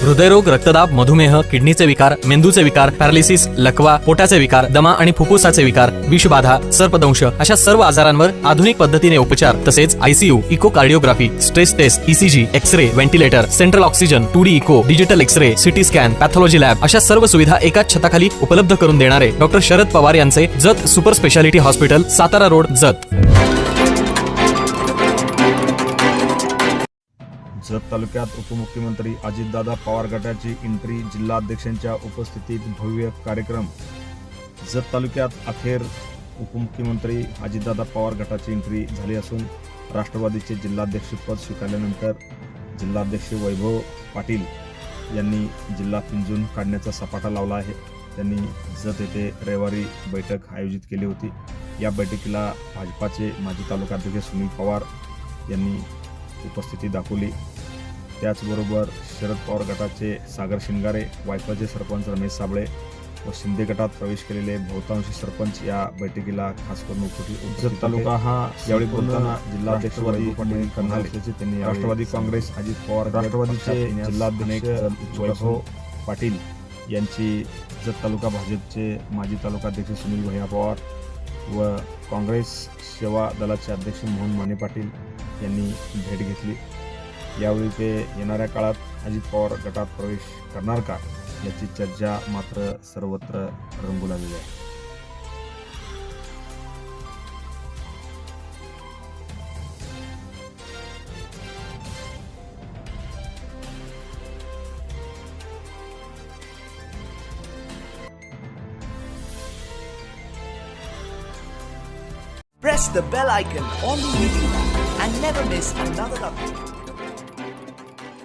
हृदयरोग, रक्तदाब, मधुमेह, किडनीचे विकार, मेंदूचे विकार, पॅरालिसिस, लकवा, पोटाचे विकार, दमा आणि फुफ्फुसाचे विकार, विषबाधा, सर्पदंश अशा सर्व आजारांवर आधुनिक पद्धतीने उपचार तसेच ICU, echocardiography, stress test, ECG, X-ray, ventilator, central oxygen, 2D echo, digital X-ray, CT scan, pathology lab अशा सर्व सुविधा एकाच छताखाली उपलब्ध करून देणारे डॉक्टर शरद पवार यांचे Jat super speciality hospital, Satara road, Jat. Jat तालुक्यात उपमुख्यमंत्री अजितदादा पवार गटाची एंट्री, जिल्हाध्यक्षांच्या उपस्थितीत भव्य कार्यक्रम. जत तालुक्यात अखेर उपमुख्यमंत्री अजितदादा पवार गटाची एंट्री झाली असून राष्ट्रवादीचे जिल्हाध्यक्षपद स्वीकारल्यानंतर जिल्हाध्यक्ष वैभव पाटील यांनी जिल्हा पिंजून काढण्याचा सपाटा लावला आहे. त्यांनी जत येथे रविवारी बैठक आयोजित केली होती. या बैठकीला भाजपाचे माजी तालुकाध्यक्ष सुनील पवार यांनी उपस्थिती दाखवली. त्याचबरोबर शरद पवार गटाचे सागर शिंगारे, वायफळचे सरपंच रमेश साबळे व शिंदे गटात प्रवेश केलेले बहुतांशी सरपंच या बैठकीला खास करून उपस्थित. जत तालुका हा यावेळी बोलताना जिल्हाध्यक्ष वैभव पाटील करणार असल्याचे त्यांनी राष्ट्रवादी काँग्रेस अजित पवार, राष्ट्रवादीचे जिल्हाध्यक्ष वैभव पाटील यांची जत तालुका भाजपचे माजी तालुकाध्यक्ष सुनील भैया पवार व काँग्रेस सेवा दलाचे अध्यक्ष मोहन माने पाटील यांनी भेट घेतली. यावेळी ते येणाऱ्या काळात अजित पवार गटात प्रवेश करणार का याची चर्चा मात्र सर्वत्र रंगू लागली आहे. Press the bell icon on the YouTube app and never miss another update.